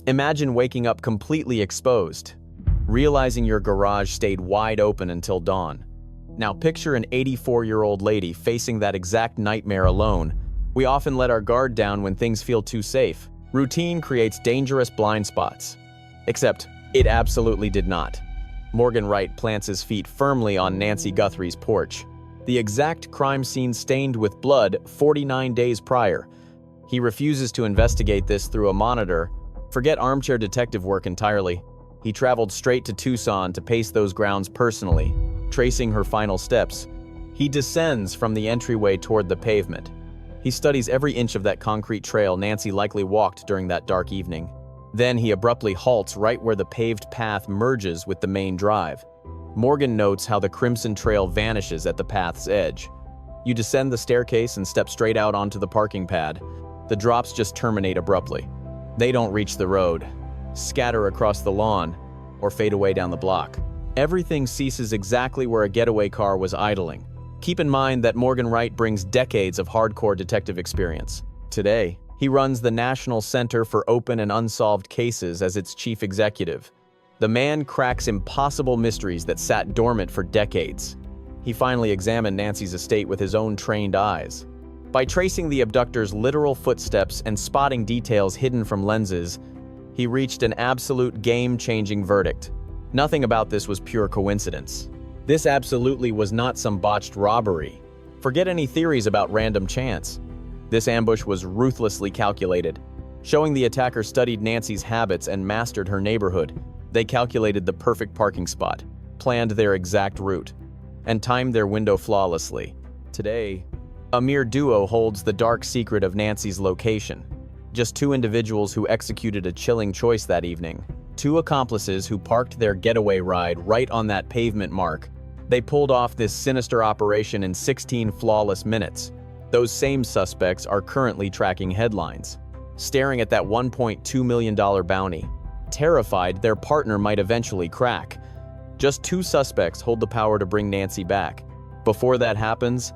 Imagine waking up completely exposed, realizing your garage stayed wide open until dawn. Now picture an 84-year-old lady facing that exact nightmare alone. We often let our guard down when things feel too safe. Routine creates dangerous blind spots. Except, it absolutely did not. Morgan Wright plants his feet firmly on Nancy Guthrie's porch. The exact crime scene stained with blood 49 days prior. He refuses to investigate this through a monitor. Forget armchair detective work entirely. He traveled straight to Tucson to pace those grounds personally, tracing her final steps. He descends from the entryway toward the pavement. He studies every inch of that concrete trail Nancy likely walked during that dark evening. Then he abruptly halts right where the paved path merges with the main drive. Morgan notes how the crimson trail vanishes at the path's edge. You descend the staircase and step straight out onto the parking pad. The drops just terminate abruptly. They don't reach the road, scatter across the lawn, or fade away down the block. Everything ceases exactly where a getaway car was idling. Keep in mind that Morgan Wright brings decades of hardcore detective experience. Today, he runs the National Center for Open and Unsolved Cases as its chief executive. The man cracks impossible mysteries that sat dormant for decades. He finally examined Nancy's estate with his own trained eyes. By tracing the abductor's literal footsteps and spotting details hidden from lenses, he reached an absolute game-changing verdict. Nothing about this was pure coincidence. This absolutely was not some botched robbery. Forget any theories about random chance. This ambush was ruthlessly calculated. Showing the attacker studied Nancy's habits and mastered her neighborhood, they calculated the perfect parking spot, planned their exact route, and timed their window flawlessly. Today, a mere duo holds the dark secret of Nancy's location. Just two individuals who executed a chilling choice that evening. Two accomplices who parked their getaway ride right on that pavement mark. They pulled off this sinister operation in 16 flawless minutes. Those same suspects are currently tracking headlines, staring at that $1.2 million bounty, terrified their partner might eventually crack. Just two suspects hold the power to bring Nancy back. Before that happens,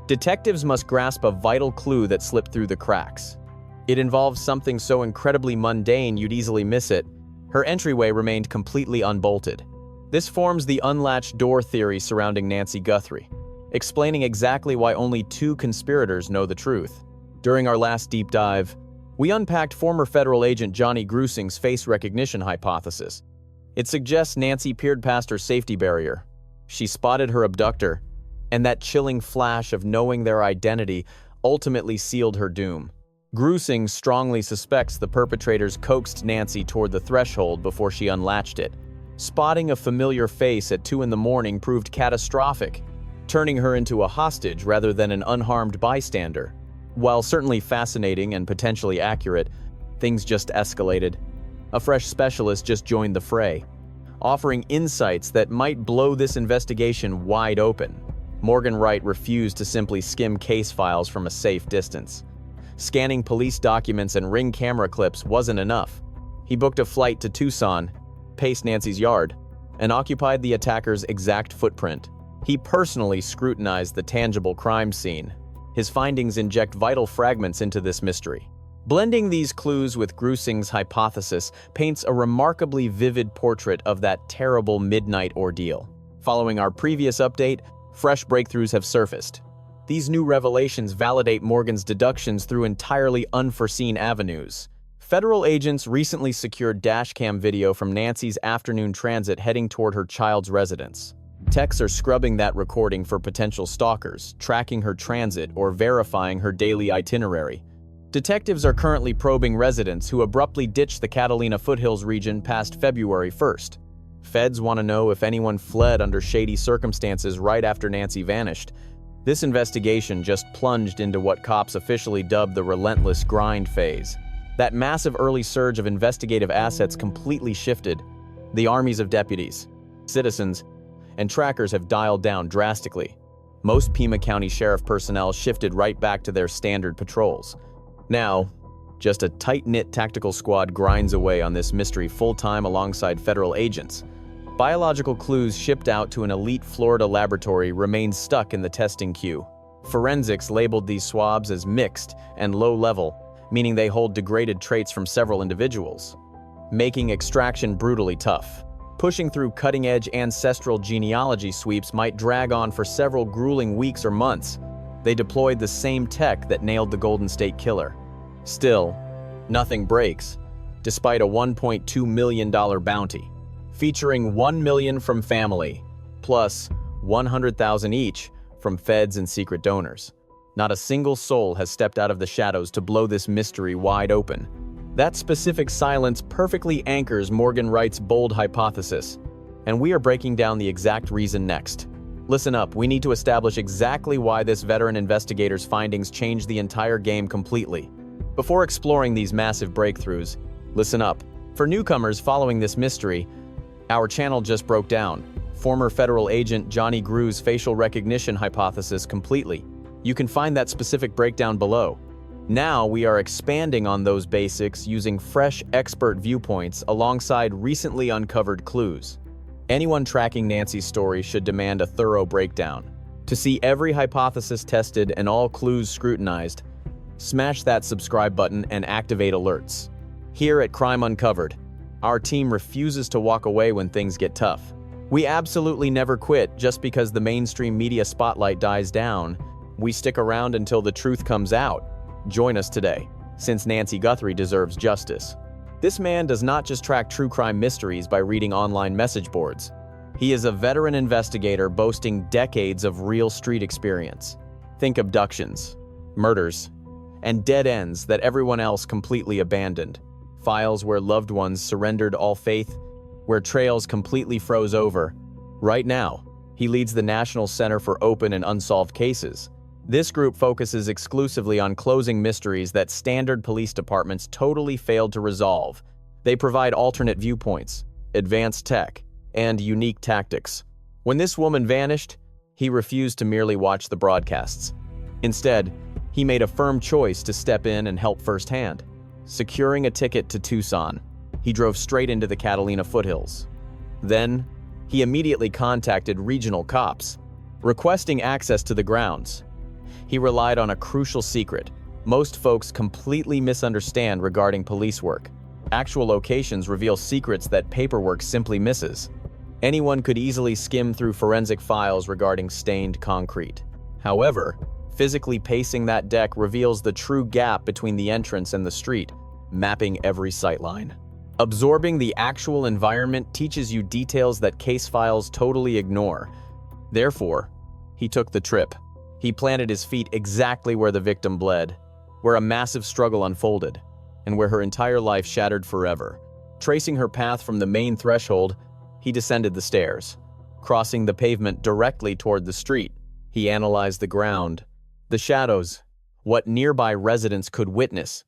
detectives must grasp a vital clue that slipped through the cracks. It involves something so incredibly mundane you'd easily miss it. Her entryway remained completely unbolted. This forms the unlatched door theory surrounding Nancy Guthrie, explaining exactly why only two conspirators know the truth. During our last deep dive, we unpacked former federal agent Johnny Grusing's face recognition hypothesis. It suggests Nancy peered past her safety barrier. She spotted her abductor, and that chilling flash of knowing their identity ultimately sealed her doom. Grusing strongly suspects the perpetrators coaxed Nancy toward the threshold before she unlatched it. Spotting a familiar face at 2 a.m. proved catastrophic, turning her into a hostage rather than an unharmed bystander. While certainly fascinating and potentially accurate, things just escalated. A fresh specialist just joined the fray, offering insights that might blow this investigation wide open. Morgan Wright refused to simply skim case files from a safe distance. Scanning police documents and ring camera clips wasn't enough. He booked a flight to Tucson, paced Nancy's yard, and occupied the attacker's exact footprint. He personally scrutinized the tangible crime scene. His findings inject vital fragments into this mystery. Blending these clues with Grusing's hypothesis paints a remarkably vivid portrait of that terrible midnight ordeal. Following our previous update, fresh breakthroughs have surfaced. These new revelations validate Morgan's deductions through entirely unforeseen avenues. Federal agents recently secured dashcam video from Nancy's afternoon transit heading toward her child's residence. Techs are scrubbing that recording for potential stalkers, tracking her transit, or verifying her daily itinerary. Detectives are currently probing residents who abruptly ditched the Catalina foothills region past February 1st. Feds want to know if anyone fled under shady circumstances right after Nancy vanished. This investigation just plunged into what cops officially dubbed the relentless grind phase. That massive early surge of investigative assets completely shifted. The armies of deputies, citizens, and trackers have dialed down drastically. Most Pima County Sheriff personnel shifted right back to their standard patrols. Now, just a tight-knit tactical squad grinds away on this mystery full-time alongside federal agents. Biological clues shipped out to an elite Florida laboratory remain stuck in the testing queue. Forensics labeled these swabs as mixed and low-level, meaning they hold degraded traits from several individuals. making extraction brutally tough. Pushing through cutting-edge ancestral genealogy sweeps might drag on for several grueling weeks or months. They deployed the same tech that nailed the Golden State Killer. Still, nothing breaks, despite a $1.2 million bounty, featuring $1 million from family, plus $100,000 each from feds and secret donors. Not a single soul has stepped out of the shadows to blow this mystery wide open. That specific silence perfectly anchors Morgan Wright's bold hypothesis, and we are breaking down the exact reason next. Listen up, we need to establish exactly why this veteran investigator's findings changed the entire game completely. Before exploring these massive breakthroughs, listen up. For newcomers following this mystery, our channel just broke down former federal agent Johnny Gru's facial recognition hypothesis completely. You can find that specific breakdown below. Now we are expanding on those basics using fresh expert viewpoints alongside recently uncovered clues. Anyone tracking Nancy's story should demand a thorough breakdown. To see every hypothesis tested and all clues scrutinized, smash that subscribe button and activate alerts. Here at Crime Uncovered, our team refuses to walk away when things get tough. We absolutely never quit just because the mainstream media spotlight dies down. We stick around until the truth comes out. Join us today, since Nancy Guthrie deserves justice. This man does not just track true crime mysteries by reading online message boards. He is a veteran investigator boasting decades of real street experience. Think abductions, murders, and dead ends that everyone else completely abandoned. Files where loved ones surrendered all faith, where trails completely froze over. Right now, he leads the National Center for Open and Unsolved Cases. This group focuses exclusively on closing mysteries that standard police departments totally failed to resolve. They provide alternate viewpoints, advanced tech, and unique tactics. When this woman vanished, he refused to merely watch the broadcasts. Instead, he made a firm choice to step in and help firsthand. Securing a ticket to Tucson, he drove straight into the Catalina foothills. Then, he immediately contacted regional cops, requesting access to the grounds. He relied on a crucial secret most folks completely misunderstand regarding police work. Actual locations reveal secrets that paperwork simply misses. Anyone could easily skim through forensic files regarding stained concrete. However, physically pacing that deck reveals the true gap between the entrance and the street, mapping every sightline. Absorbing the actual environment teaches you details that case files totally ignore. Therefore, he took the trip. He planted his feet exactly where the victim bled, where a massive struggle unfolded, and where her entire life shattered forever. Tracing her path from the main threshold, he descended the stairs, crossing the pavement directly toward the street. He analyzed the ground, the shadows, what nearby residents could witness,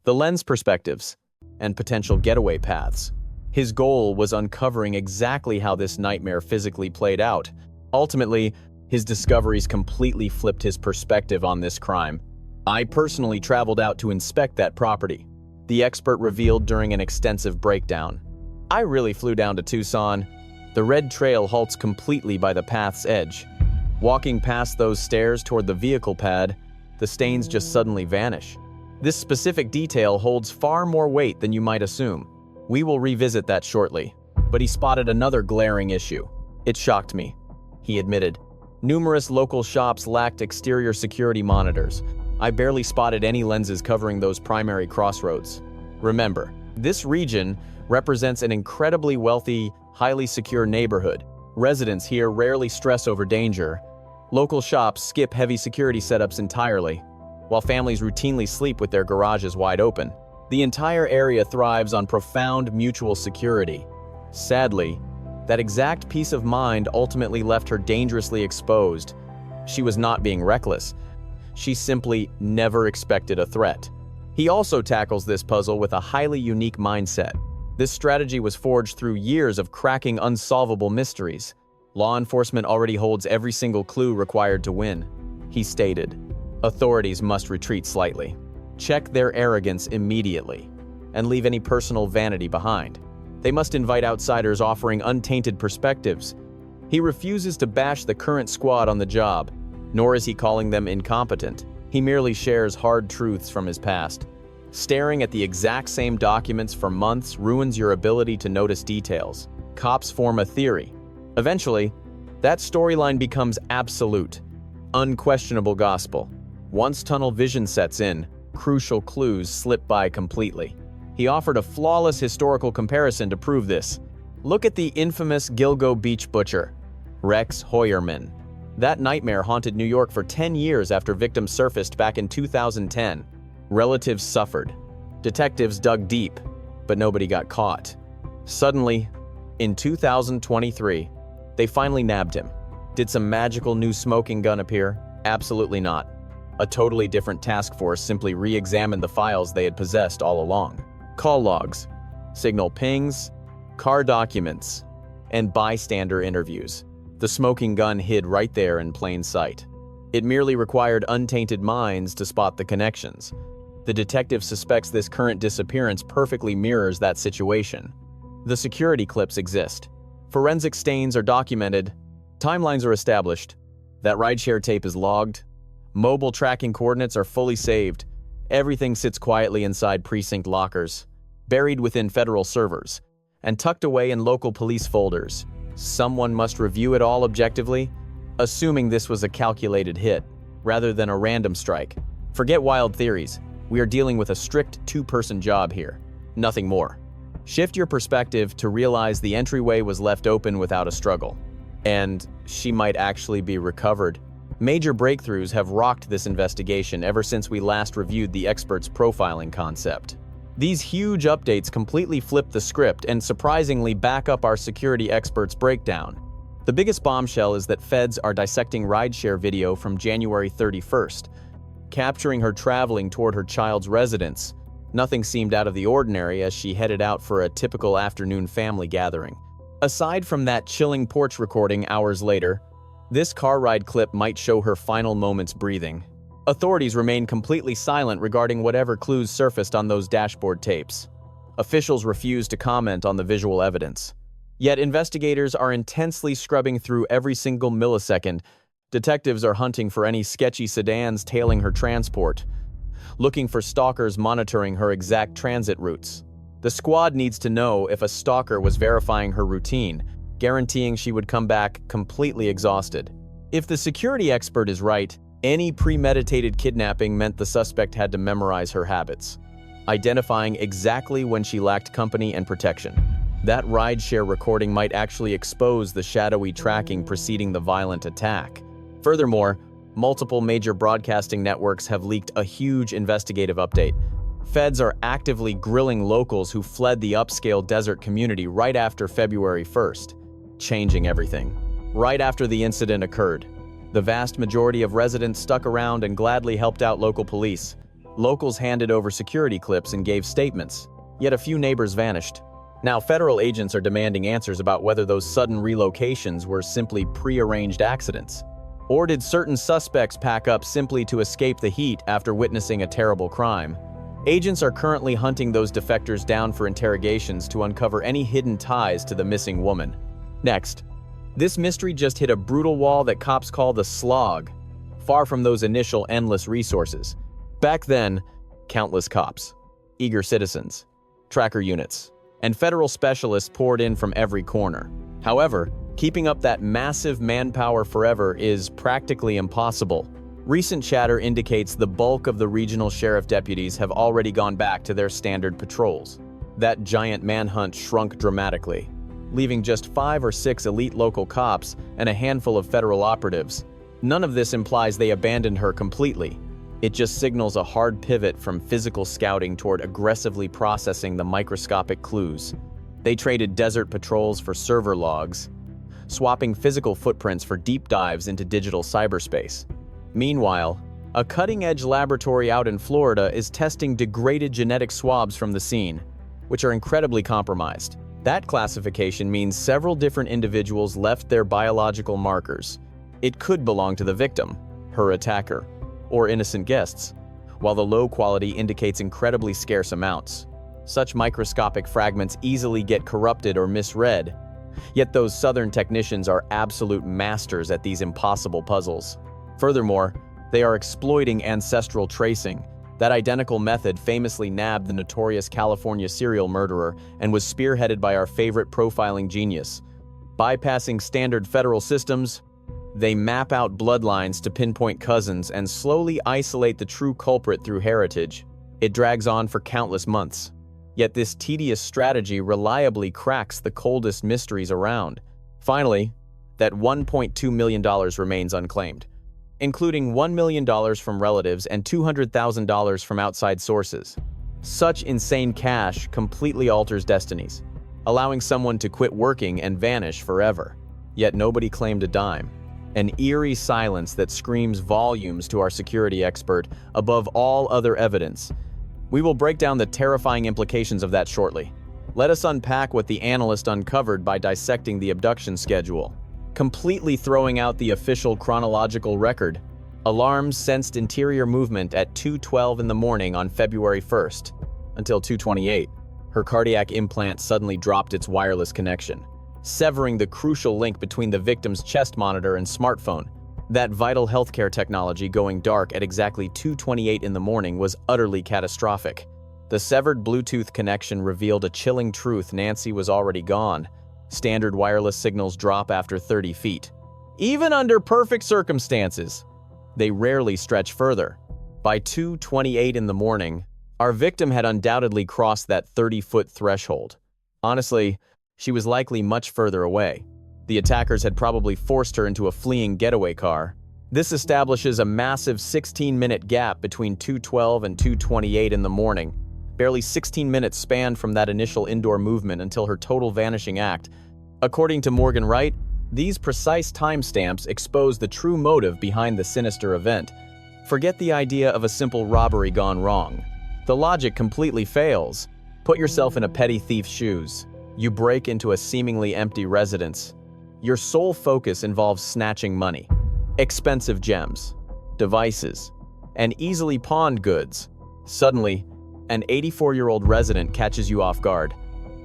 the lens perspectives, and potential getaway paths. His goal was uncovering exactly how this nightmare physically played out. Ultimately, his discoveries completely flipped his perspective on this crime. I personally traveled out to inspect that property, the expert revealed during an extensive breakdown. I really flew down to Tucson. The red trail halts completely by the path's edge. Walking past those stairs toward the vehicle pad, the stains just suddenly vanish. This specific detail holds far more weight than you might assume. We will revisit that shortly, but he spotted another glaring issue. It shocked me, he admitted. Numerous local shops lacked exterior security monitors. I barely spotted any lenses covering those primary crossroads. Remember, this region represents an incredibly wealthy, highly secure neighborhood. Residents here rarely stress over danger. Local shops skip heavy security setups entirely, while families routinely sleep with their garages wide open. The entire area thrives on profound mutual security. Sadly, that exact peace of mind ultimately left her dangerously exposed. She was not being reckless. She simply never expected a threat. He also tackles this puzzle with a highly unique mindset. This strategy was forged through years of cracking unsolvable mysteries. Law enforcement already holds every single clue required to win. He stated, authorities must retreat slightly, check their arrogance immediately, and leave any personal vanity behind. They must invite outsiders offering untainted perspectives. He refuses to bash the current squad on the job, nor is he calling them incompetent. He merely shares hard truths from his past. Staring at the exact same documents for months ruins your ability to notice details. Cops form a theory. Eventually, that storyline becomes absolute, unquestionable gospel. Once tunnel vision sets in, crucial clues slip by completely. He offered a flawless historical comparison to prove this. Look at the infamous Gilgo Beach butcher, Rex Hoyerman. That nightmare haunted New York for 10 years after victims surfaced back in 2010. Relatives suffered. Detectives dug deep, but nobody got caught. Suddenly, in 2023, they finally nabbed him. Did some magical new smoking gun appear? Absolutely not. A totally different task force simply re-examined the files they had possessed all along. Call logs, signal pings, car documents, and bystander interviews. The smoking gun hid right there in plain sight. It merely required untainted minds to spot the connections. The detective suspects this current disappearance perfectly mirrors that situation. The security clips exist. Forensic stains are documented. Timelines are established. That rideshare tape is logged. Mobile tracking coordinates are fully saved. Everything sits quietly inside precinct lockers, buried within federal servers, and tucked away in local police folders. Someone must review it all objectively, assuming this was a calculated hit, rather than a random strike. Forget wild theories. We are dealing with a strict two-person job here. Nothing more. Shift your perspective to realize the entryway was left open without a struggle. And she might actually be recovered. Major breakthroughs have rocked this investigation ever since we last reviewed the expert's profiling concept. These huge updates completely flip the script and surprisingly back up our security expert's breakdown. The biggest bombshell is that feds are dissecting rideshare video from January 31st, capturing her traveling toward her child's residence. Nothing seemed out of the ordinary as she headed out for a typical afternoon family gathering. Aside from that chilling porch recording hours later, this car ride clip might show her final moments breathing. Authorities remain completely silent regarding whatever clues surfaced on those dashboard tapes. Officials refuse to comment on the visual evidence. Yet investigators are intensely scrubbing through every single millisecond. Detectives are hunting for any sketchy sedans tailing her transport, looking for stalkers monitoring her exact transit routes. The squad needs to know if a stalker was verifying her routine, guaranteeing she would come back completely exhausted. If the security expert is right, any premeditated kidnapping meant the suspect had to memorize her habits, identifying exactly when she lacked company and protection. That rideshare recording might actually expose the shadowy tracking preceding the violent attack. Furthermore, multiple major broadcasting networks have leaked a huge investigative update. Feds are actively grilling locals who fled the upscale desert community right after February 1st, changing everything. Right after the incident occurred, the vast majority of residents stuck around and gladly helped out local police. Locals handed over security clips and gave statements, yet a few neighbors vanished. Now federal agents are demanding answers about whether those sudden relocations were simply prearranged accidents. Or did certain suspects pack up simply to escape the heat after witnessing a terrible crime? Agents are currently hunting those defectors down for interrogations to uncover any hidden ties to the missing woman. Next, this mystery just hit a brutal wall that cops call the slog, far from those initial endless resources. Back then, countless cops, eager citizens, tracker units, and federal specialists poured in from every corner. However, keeping up that massive manpower forever is practically impossible. Recent chatter indicates the bulk of the regional sheriff deputies have already gone back to their standard patrols. That giant manhunt shrunk dramatically, leaving just 5 or 6 elite local cops and a handful of federal operatives. None of this implies they abandoned her completely. It just signals a hard pivot from physical scouting toward aggressively processing the microscopic clues. They traded desert patrols for server logs, swapping physical footprints for deep dives into digital cyberspace. Meanwhile, a cutting-edge laboratory out in Florida is testing degraded genetic swabs from the scene, which are incredibly compromised. That classification means several different individuals left their biological markers. It could belong to the victim, her attacker, or innocent guests, while the low quality indicates incredibly scarce amounts. Such microscopic fragments easily get corrupted or misread, yet those Southern technicians are absolute masters at these impossible puzzles. Furthermore, they are exploiting ancestral tracing, That identical method famously nabbed the notorious California serial murderer and was spearheaded by our favorite profiling genius. Bypassing standard federal systems, they map out bloodlines to pinpoint cousins and slowly isolate the true culprit through heritage. It drags on for countless months. Yet this tedious strategy reliably cracks the coldest mysteries around. Finally, that $1.2 million remains unclaimed, including $1 million from relatives and $200,000 from outside sources. Such insane cash completely alters destinies, allowing someone to quit working and vanish forever. Yet nobody claimed a dime. An eerie silence that screams volumes to our security expert above all other evidence. We will break down the terrifying implications of that shortly. Let us unpack what the analyst uncovered by dissecting the abduction schedule, completely throwing out the official chronological record. Alarms sensed interior movement at 2:12 in the morning on February 1st. Until 2:28, her cardiac implant suddenly dropped its wireless connection, severing the crucial link between the victim's chest monitor and smartphone. That vital healthcare technology going dark at exactly 2:28 in the morning was utterly catastrophic. The severed Bluetooth connection revealed a chilling truth: Nancy was already gone. Standard wireless signals drop after 30 feet. Even under perfect circumstances, they rarely stretch further. By 2:28 in the morning, our victim had undoubtedly crossed that 30-foot threshold. Honestly, she was likely much further away. The attackers had probably forced her into a fleeing getaway car. This establishes a massive 16-minute gap between 2:12 and 2:28 in the morning. Barely 16 minutes spanned from that initial indoor movement until her total vanishing act. According to Morgan Wright, these precise timestamps expose the true motive behind the sinister event. Forget the idea of a simple robbery gone wrong. The logic completely fails. Put yourself in a petty thief's shoes. You break into a seemingly empty residence. Your sole focus involves snatching money, expensive gems, devices, and easily pawned goods. Suddenly, an 84-year-old resident catches you off guard.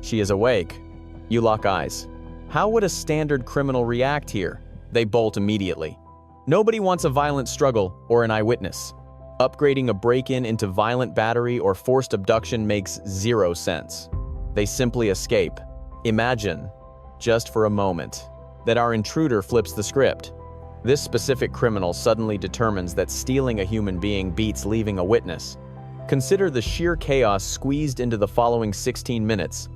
She is awake. You lock eyes. How would a standard criminal react here? They bolt immediately. Nobody wants a violent struggle or an eyewitness. Upgrading a break-in into violent battery or forced abduction makes zero sense. They simply escape. Imagine, just for a moment, that our intruder flips the script. This specific criminal suddenly determines that stealing a human being beats leaving a witness. Consider the sheer chaos squeezed into the following 16 minutes.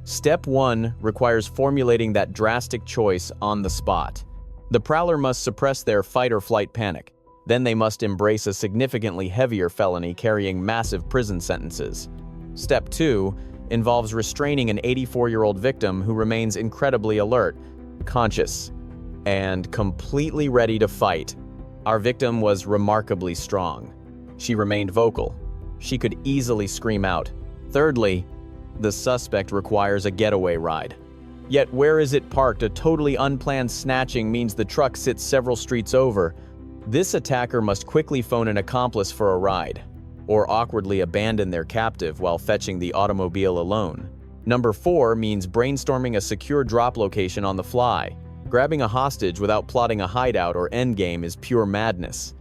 Step 1 requires formulating that drastic choice on the spot. The prowler must suppress their fight-or-flight panic. Then they must embrace a significantly heavier felony carrying massive prison sentences. Step 2 involves restraining an 84-year-old victim who remains incredibly alert, conscious, and completely ready to fight. Our victim was remarkably strong. She remained vocal. She could easily scream out. Thirdly, the suspect requires a getaway ride. Yet where is it parked? A totally unplanned snatching means the truck sits several streets over. This attacker must quickly phone an accomplice for a ride, or awkwardly abandon their captive while fetching the automobile alone. Number 4 means brainstorming a secure drop location on the fly. Grabbing a hostage without plotting a hideout or endgame is pure madness.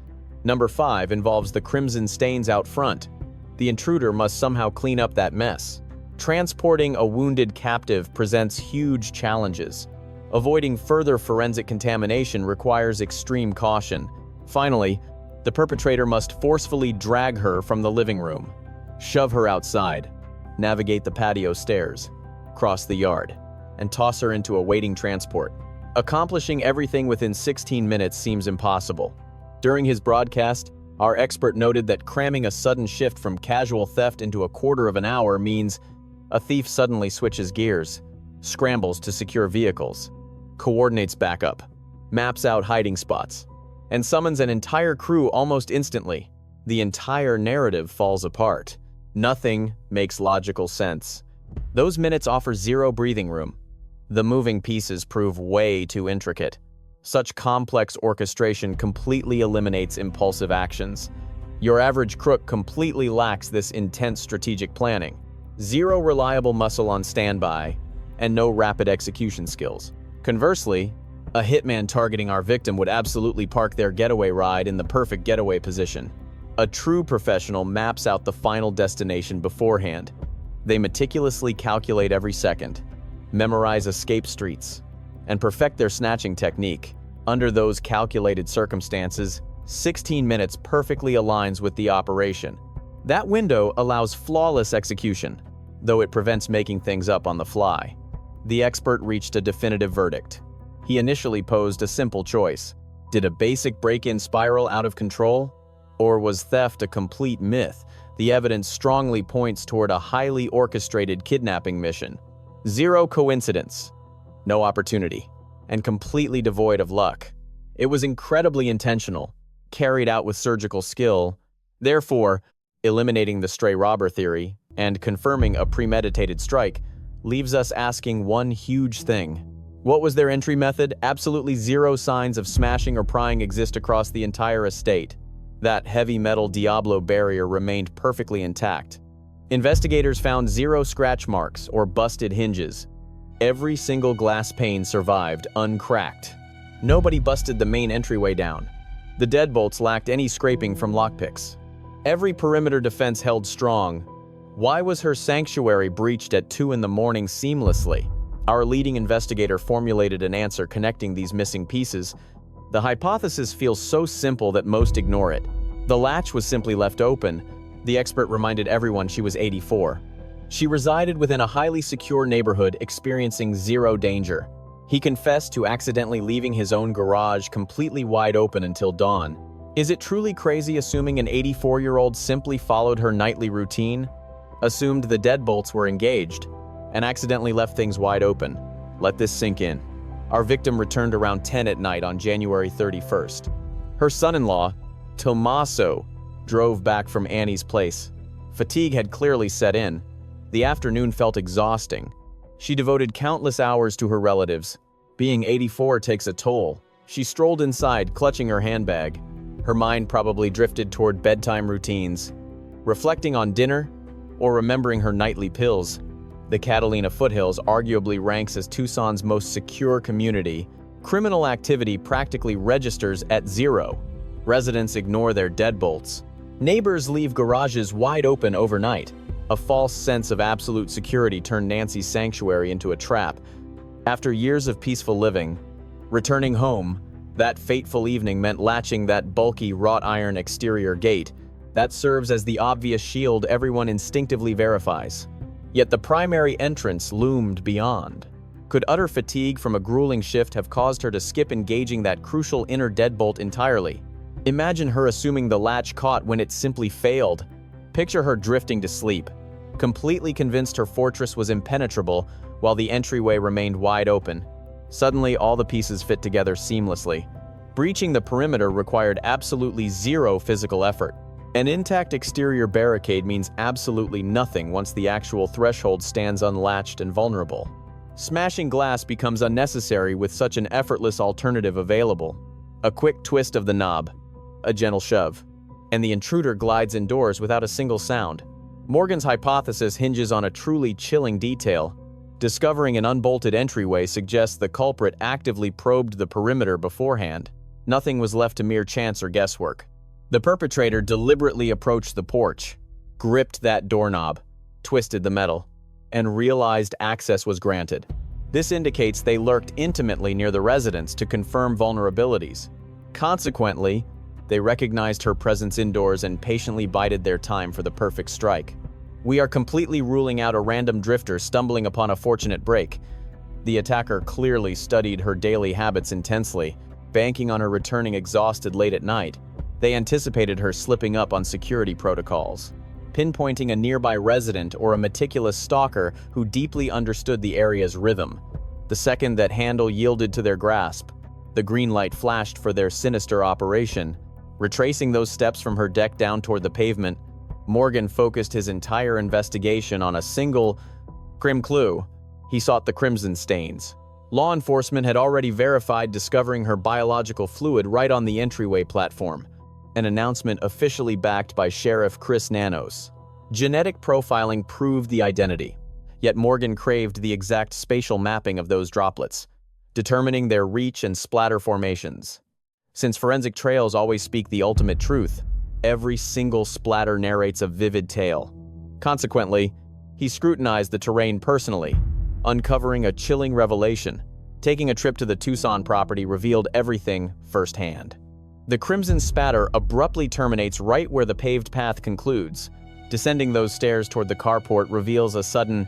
Number 5 involves the crimson stains out front. The intruder must somehow clean up that mess. Transporting a wounded captive presents huge challenges. Avoiding further forensic contamination requires extreme caution. Finally, the perpetrator must forcefully drag her from the living room, shove her outside, navigate the patio stairs, cross the yard, and toss her into a waiting transport. Accomplishing everything within 16 minutes seems impossible. During his broadcast, our expert noted that cramming a sudden shift from casual theft into a quarter of an hour means a thief suddenly switches gears, scrambles to secure vehicles, coordinates backup, maps out hiding spots, and summons an entire crew almost instantly. The entire narrative falls apart. Nothing makes logical sense. Those minutes offer zero breathing room. The moving pieces prove way too intricate. Such complex orchestration completely eliminates impulsive actions. Your average crook completely lacks this intense strategic planning. Zero reliable muscle on standby, and no rapid execution skills. Conversely, a hitman targeting our victim would absolutely park their getaway ride in the perfect getaway position. A true professional maps out the final destination beforehand. They meticulously calculate every second, memorize escape streets, and perfect their snatching technique. Under those calculated circumstances, 16 minutes perfectly aligns with the operation. That window allows flawless execution, though it prevents making things up on the fly. The expert reached a definitive verdict. He initially posed a simple choice. Did a basic break-in spiral out of control? Or was theft a complete myth? The evidence strongly points toward a highly orchestrated kidnapping mission. Zero coincidence, no opportunity, and completely devoid of luck. It was incredibly intentional, carried out with surgical skill, therefore, eliminating the stray robber theory and confirming a premeditated strike leaves us asking one huge thing. What was their entry method? Absolutely zero signs of smashing or prying exist across the entire estate. That heavy metal Diablo barrier remained perfectly intact. Investigators found zero scratch marks or busted hinges. Every single glass pane survived uncracked. Nobody busted the main entryway down. The deadbolts lacked any scraping from lockpicks. Every perimeter defense held strong. Why was her sanctuary breached at 2 in the morning seamlessly? Our leading investigator formulated an answer connecting these missing pieces. The hypothesis feels so simple that most ignore it. The latch was simply left open. The expert reminded everyone she was 84. She resided within a highly secure neighborhood, experiencing zero danger. He confessed to accidentally leaving his own garage completely wide open until dawn. Is it truly crazy assuming an 84-year-old simply followed her nightly routine, assumed the deadbolts were engaged, and accidentally left things wide open? Let this sink in. Our victim returned around 10 at night on January 31st. Her son-in-law, Tommaso, drove back from Annie's place. Fatigue had clearly set in. The afternoon felt exhausting. She devoted countless hours to her relatives. Being 84 takes a toll. She strolled inside, clutching her handbag. Her mind probably drifted toward bedtime routines, reflecting on dinner or remembering her nightly pills. The Catalina foothills arguably ranks as Tucson's most secure community. Criminal activity practically registers at zero. Residents ignore their deadbolts. Neighbors leave garages wide open overnight. A false sense of absolute security turned Nancy's sanctuary into a trap. After years of peaceful living, returning home, that fateful evening meant latching that bulky wrought iron exterior gate. That serves as the obvious shield everyone instinctively verifies. Yet the primary entrance loomed beyond. Could utter fatigue from a grueling shift have caused her to skip engaging that crucial inner deadbolt entirely? Imagine her assuming the latch caught when it simply failed. Picture her drifting to sleep, completely convinced her fortress was impenetrable while the entryway remained wide open. Suddenly, all the pieces fit together seamlessly. Breaching the perimeter required absolutely zero physical effort. An intact exterior barricade means absolutely nothing once the actual threshold stands unlatched and vulnerable. Smashing glass becomes unnecessary with such an effortless alternative available. A quick twist of the knob, a gentle shove, and the intruder glides indoors without a single sound. Morgan's hypothesis hinges on a truly chilling detail. Discovering an unbolted entryway suggests the culprit actively probed the perimeter beforehand. Nothing was left to mere chance or guesswork. The perpetrator deliberately approached the porch, gripped that doorknob, twisted the metal, and realized access was granted. This indicates they lurked intimately near the residence to confirm vulnerabilities. Consequently, they recognized her presence indoors and patiently bided their time for the perfect strike. We are completely ruling out a random drifter stumbling upon a fortunate break. The attacker clearly studied her daily habits intensely, banking on her returning exhausted late at night. They anticipated her slipping up on security protocols, pinpointing a nearby resident or a meticulous stalker who deeply understood the area's rhythm. The second that handle yielded to their grasp, the green light flashed for their sinister operation. Retracing those steps from her deck down toward the pavement, Morgan focused his entire investigation on a single crim clue. He sought the crimson stains. Law enforcement had already verified discovering her biological fluid right on the entryway platform, an announcement officially backed by Sheriff Chris Nanos. Genetic profiling proved the identity, yet Morgan craved the exact spatial mapping of those droplets, determining their reach and splatter formations. Since forensic trails always speak the ultimate truth, every single splatter narrates a vivid tale. Consequently, he scrutinized the terrain personally, uncovering a chilling revelation. Taking a trip to the Tucson property revealed everything firsthand. The crimson spatter abruptly terminates right where the paved path concludes. Descending those stairs toward the carport reveals a sudden,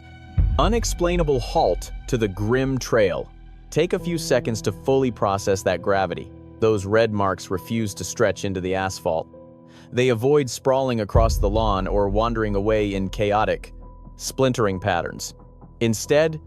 unexplainable halt to the grim trail. Take a few seconds to fully process that gravity. Those red marks refuse to stretch into the asphalt. They avoid sprawling across the lawn or wandering away in chaotic, splintering patterns. Instead,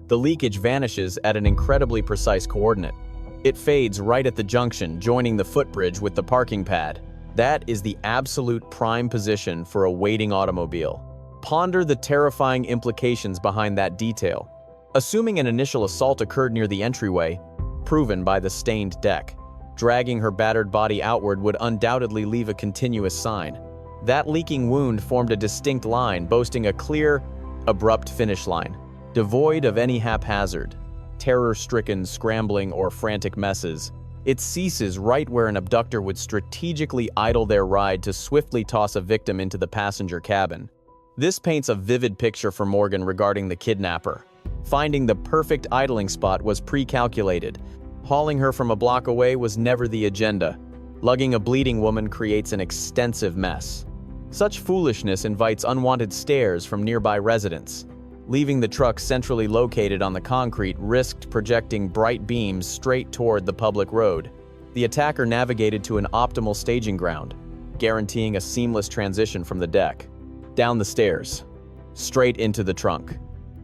the leakage vanishes at an incredibly precise coordinate. It fades right at the junction, joining the footbridge with the parking pad. That is the absolute prime position for a waiting automobile. Ponder the terrifying implications behind that detail. Assuming an initial assault occurred near the entryway, proven by the stained deck, dragging her battered body outward would undoubtedly leave a continuous sign. That leaking wound formed a distinct line, boasting a clear, abrupt finish line, devoid of any haphazard, terror-stricken scrambling or frantic messes. It ceases right where an abductor would strategically idle their ride to swiftly toss a victim into the passenger cabin. This paints a vivid picture for Morgan regarding the kidnapper. Finding the perfect idling spot was pre-calculated. Hauling her from a block away was never the agenda. Lugging a bleeding woman creates an extensive mess. Such foolishness invites unwanted stares from nearby residents. Leaving the truck centrally located on the concrete risked projecting bright beams straight toward the public road. The attacker navigated to an optimal staging ground, guaranteeing a seamless transition from the deck, down the stairs, straight into the trunk,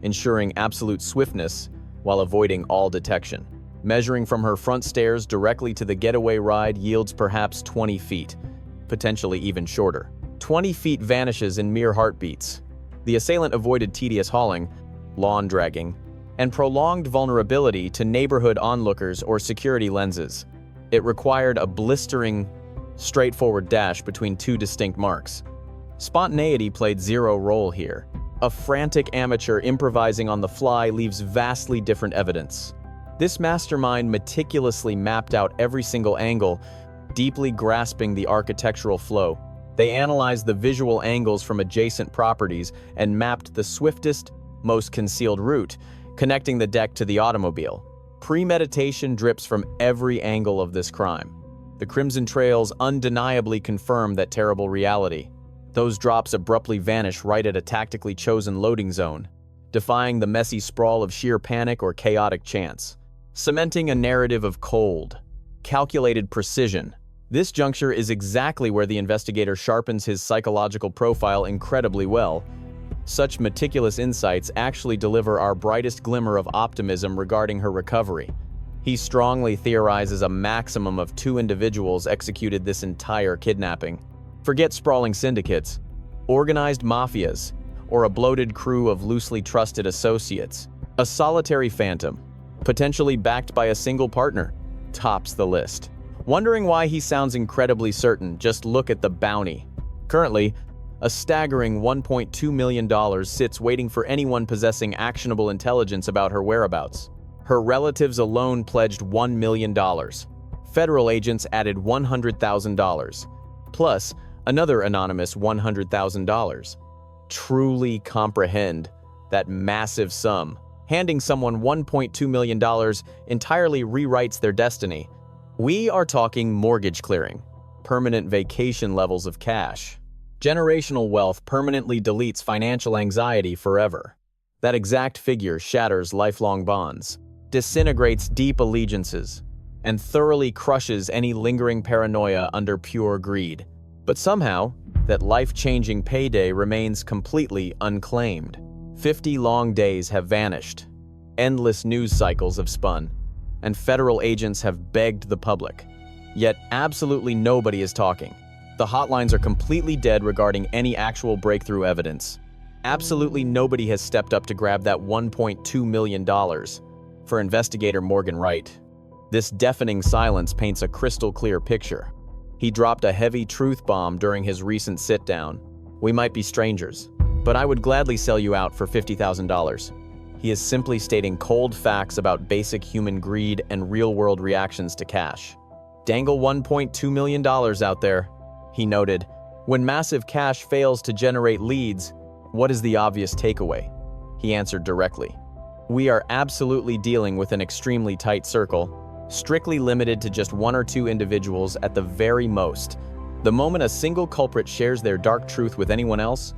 ensuring absolute swiftness while avoiding all detection. Measuring from her front stairs directly to the getaway ride yields perhaps 20 feet, potentially even shorter. 20 feet vanishes in mere heartbeats. The assailant avoided tedious hauling, lawn dragging, and prolonged vulnerability to neighborhood onlookers or security lenses. It required a blistering, straightforward dash between two distinct marks. Spontaneity played zero role here. A frantic amateur improvising on the fly leaves vastly different evidence. This mastermind meticulously mapped out every single angle, deeply grasping the architectural flow. They analyzed the visual angles from adjacent properties and mapped the swiftest, most concealed route, connecting the deck to the automobile. Premeditation drips from every angle of this crime. The crimson trails undeniably confirm that terrible reality. Those drops abruptly vanish right at a tactically chosen loading zone, defying the messy sprawl of sheer panic or chaotic chance. Cementing a narrative of cold, calculated precision. This juncture is exactly where the investigator sharpens his psychological profile incredibly well. Such meticulous insights actually deliver our brightest glimmer of optimism regarding her recovery. He strongly theorizes a maximum of 2 individuals executed this entire kidnapping. Forget sprawling syndicates, organized mafias, or a bloated crew of loosely trusted associates. A solitary phantom, potentially backed by a single partner, tops the list. Wondering why he sounds incredibly certain? Just look at the bounty. Currently, a staggering $1.2 million sits waiting for anyone possessing actionable intelligence about her whereabouts. Her relatives alone pledged $1 million. Federal agents added $100,000, plus another anonymous $100,000. Truly comprehend that massive sum. Handing someone $1.2 million entirely rewrites their destiny. We are talking mortgage clearing, permanent vacation levels of cash. Generational wealth permanently deletes financial anxiety forever. That exact figure shatters lifelong bonds, disintegrates deep allegiances, and thoroughly crushes any lingering paranoia under pure greed. But somehow, that life-changing payday remains completely unclaimed. 50 long days have vanished. Endless news cycles have spun, and federal agents have begged the public. Yet absolutely nobody is talking. The hotlines are completely dead regarding any actual breakthrough evidence. Absolutely nobody has stepped up to grab that $1.2 million. For investigator Morgan Wright, this deafening silence paints a crystal-clear picture. He dropped a heavy truth bomb during his recent sit-down. We might be strangers, but I would gladly sell you out for $50,000. He is simply stating cold facts about basic human greed and real-world reactions to cash. Dangle $1.2 million out there, he noted, When massive cache fails to generate leads, what is the obvious takeaway? He answered directly. We are absolutely dealing with an extremely tight circle, strictly limited to just one or two individuals at the very most. The moment a single culprit shares their dark truth with anyone else,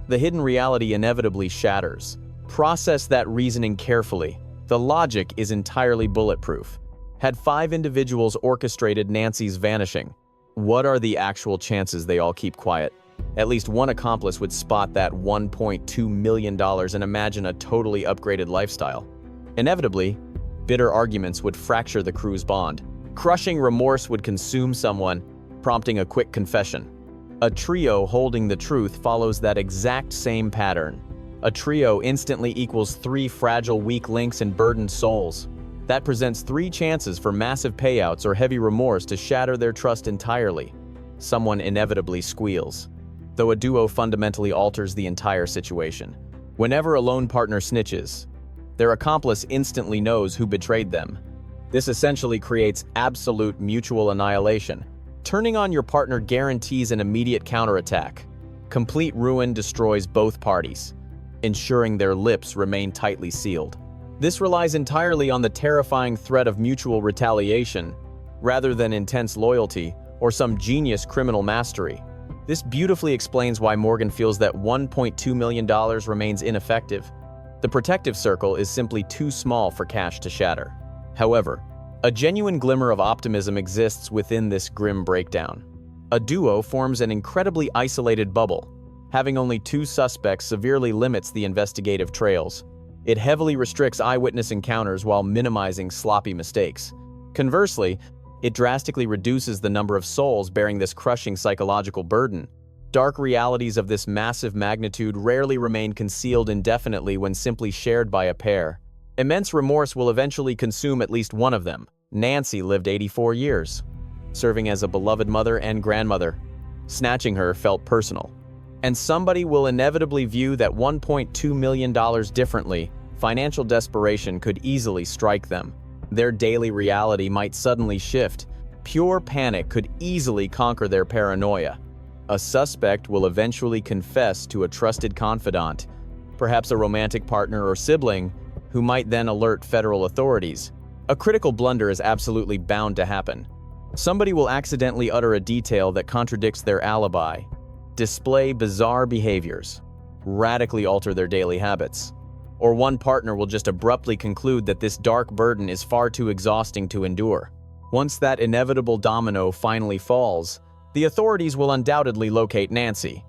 the hidden reality inevitably shatters. Process that reasoning carefully. The logic is entirely bulletproof. Had 5 individuals orchestrated Nancy's vanishing, what are the actual chances they all keep quiet? At least one accomplice would spot that $1.2 million and imagine a totally upgraded lifestyle. Inevitably, bitter arguments would fracture the crew's bond. Crushing remorse would consume someone, prompting a quick confession. A trio holding the truth follows that exact same pattern. A trio instantly equals 3 fragile, weak links and burdened souls. That presents 3 chances for massive payouts or heavy remorse to shatter their trust entirely. Someone inevitably squeals, though a duo fundamentally alters the entire situation. Whenever a lone partner snitches, their accomplice instantly knows who betrayed them. This essentially creates absolute mutual annihilation. Turning on your partner guarantees an immediate counterattack. Complete ruin destroys both parties, ensuring their lips remain tightly sealed. This relies entirely on the terrifying threat of mutual retaliation, rather than intense loyalty or some genius criminal mastery. This beautifully explains why Morgan feels that $1.2 million remains ineffective. The protective circle is simply too small for cash to shatter. However, a genuine glimmer of optimism exists within this grim breakdown. A duo forms an incredibly isolated bubble. Having only 2 suspects severely limits the investigative trails. It heavily restricts eyewitness encounters while minimizing sloppy mistakes. Conversely, it drastically reduces the number of souls bearing this crushing psychological burden. Dark realities of this massive magnitude rarely remain concealed indefinitely when simply shared by a pair. Immense remorse will eventually consume at least one of them. Nancy lived 84 years, serving as a beloved mother and grandmother. Snatching her felt personal. And somebody will inevitably view that $1.2 million differently. Financial desperation could easily strike them. Their daily reality might suddenly shift. Pure panic could easily conquer their paranoia. A suspect will eventually confess to a trusted confidant, perhaps a romantic partner or sibling, who might then alert federal authorities. A critical blunder is absolutely bound to happen. Somebody will accidentally utter a detail that contradicts their alibi, display bizarre behaviors, radically alter their daily habits. Or one partner will just abruptly conclude that this dark burden is far too exhausting to endure. Once that inevitable domino finally falls, the authorities will undoubtedly locate Nancy.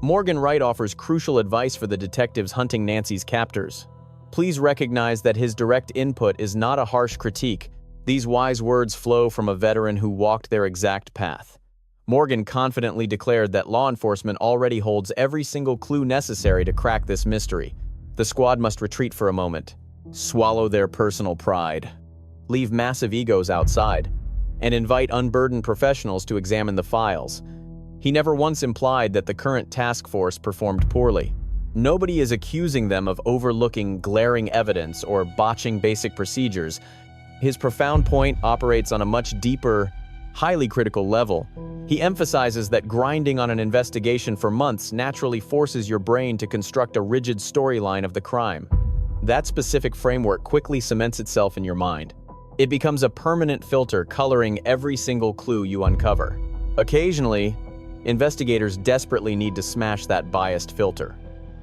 Morgan Wright offers crucial advice for the detectives hunting Nancy's captors. Please recognize that his direct input is not a harsh critique. These wise words flow from a veteran who walked their exact path. Morgan confidently declared that law enforcement already holds every single clue necessary to crack this mystery. The squad must retreat for a moment, swallow their personal pride, leave massive egos outside, and invite unburdened professionals to examine the files. He never once implied that the current task force performed poorly. Nobody is accusing them of overlooking glaring evidence or botching basic procedures. His profound point operates on a much deeper, highly critical level. He emphasizes that grinding on an investigation for months naturally forces your brain to construct a rigid storyline of the crime. That specific framework quickly cements itself in your mind. It becomes a permanent filter coloring every single clue you uncover. Occasionally, investigators desperately need to smash that biased filter.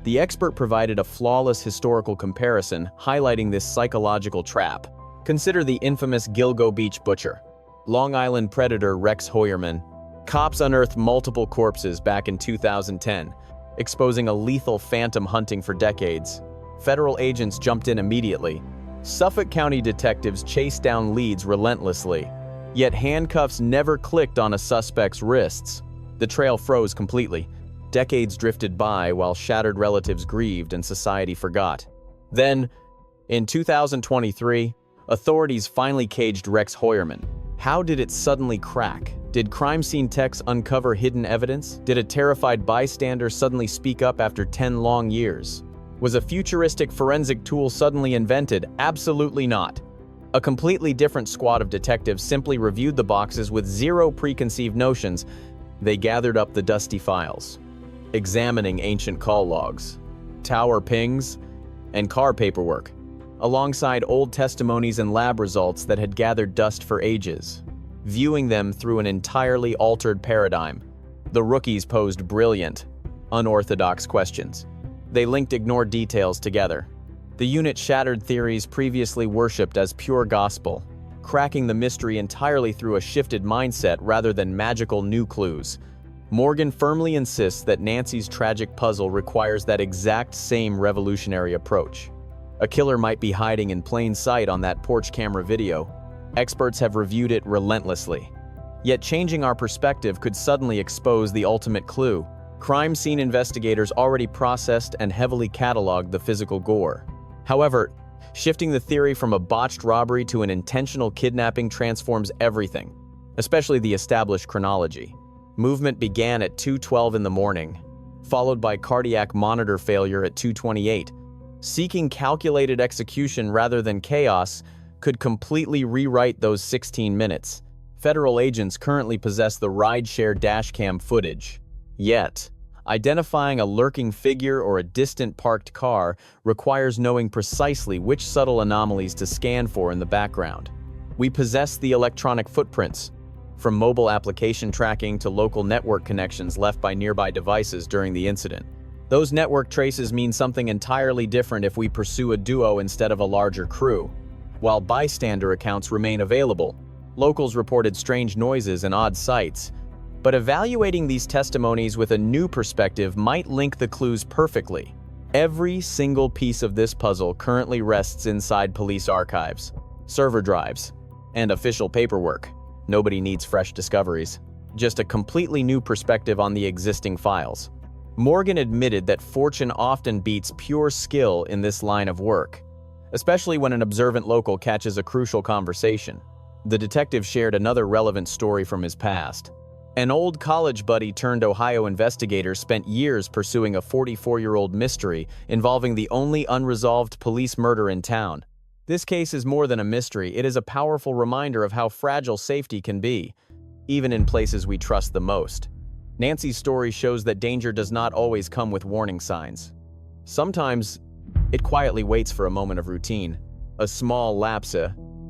The expert provided a flawless historical comparison highlighting this psychological trap. Consider the infamous Gilgo Beach butcher. Long Island predator Rex Hoyerman. Cops unearthed multiple corpses back in 2010, exposing a lethal phantom hunting for decades. Federal agents jumped in immediately. Suffolk County detectives chased down leads relentlessly. Yet handcuffs never clicked on a suspect's wrists. The trail froze completely. Decades drifted by while shattered relatives grieved and society forgot. Then, in 2023, authorities finally caged Rex Hoyerman. How did it suddenly crack? Did crime scene techs uncover hidden evidence? Did a terrified bystander suddenly speak up after 10 long years? Was a futuristic forensic tool suddenly invented? Absolutely not. A completely different squad of detectives simply reviewed the boxes with zero preconceived notions They gathered up the dusty files, examining ancient call logs, tower pings, and car paperwork, alongside old testimonies and lab results that had gathered dust for ages. Viewing them through an entirely altered paradigm, the rookies posed brilliant, unorthodox questions. They linked ignored details together. The unit shattered theories previously worshipped as pure gospel, cracking the mystery entirely through a shifted mindset rather than magical new clues. Morgan firmly insists that Nancy's tragic puzzle requires that exact same revolutionary approach. A killer might be hiding in plain sight on that porch camera video. Experts have reviewed it relentlessly. Yet changing our perspective could suddenly expose the ultimate clue. Crime scene investigators already processed and heavily cataloged the physical gore. However, shifting the theory from a botched robbery to an intentional kidnapping transforms everything, especially the established chronology. Movement began at 2:12 in the morning, followed by cardiac monitor failure at 2:28. Seeking calculated execution rather than chaos could completely rewrite those 16 minutes. Federal agents currently possess the ride-share dashcam footage. Yet, identifying a lurking figure or a distant parked car requires knowing precisely which subtle anomalies to scan for in the background. We possess the electronic footprints, from mobile application tracking to local network connections left by nearby devices during the incident. Those network traces mean something entirely different if we pursue a duo instead of a larger crew. While bystander accounts remain available, locals reported strange noises and odd sights. But evaluating these testimonies with a new perspective might link the clues perfectly. Every single piece of this puzzle currently rests inside police archives, server drives, and official paperwork. Nobody needs fresh discoveries, just a completely new perspective on the existing files. Morgan admitted that fortune often beats pure skill in this line of work, especially when an observant local catches a crucial conversation. The detective shared another relevant story from his past. An old college buddy turned Ohio investigator spent years pursuing a 44-year-old mystery involving the only unresolved police murder in town. This case is more than a mystery, it is a powerful reminder of how fragile safety can be, even in places we trust the most. Nancy's story shows that danger does not always come with warning signs. Sometimes, it quietly waits for a moment of routine, a small lapse,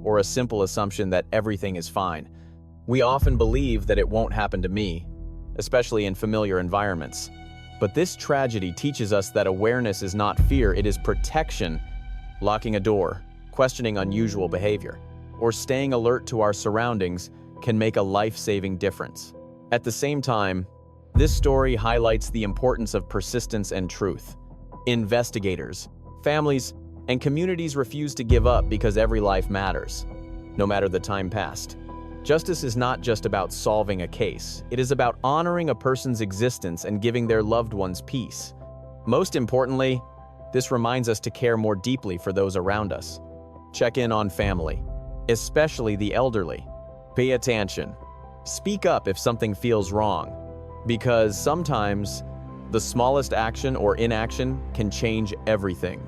or a simple assumption that everything is fine. We often believe that it won't happen to me, especially in familiar environments. But this tragedy teaches us that awareness is not fear, it is protection. Locking a door, questioning unusual behavior, or staying alert to our surroundings can make a life-saving difference. At the same time, this story highlights the importance of persistence and truth. Investigators, families, and communities refuse to give up because every life matters, no matter the time passed. Justice is not just about solving a case, it is about honoring a person's existence and giving their loved ones peace. Most importantly, this reminds us to care more deeply for those around us. Check in on family, especially the elderly. Pay attention. Speak up if something feels wrong, because sometimes the smallest action or inaction can change everything.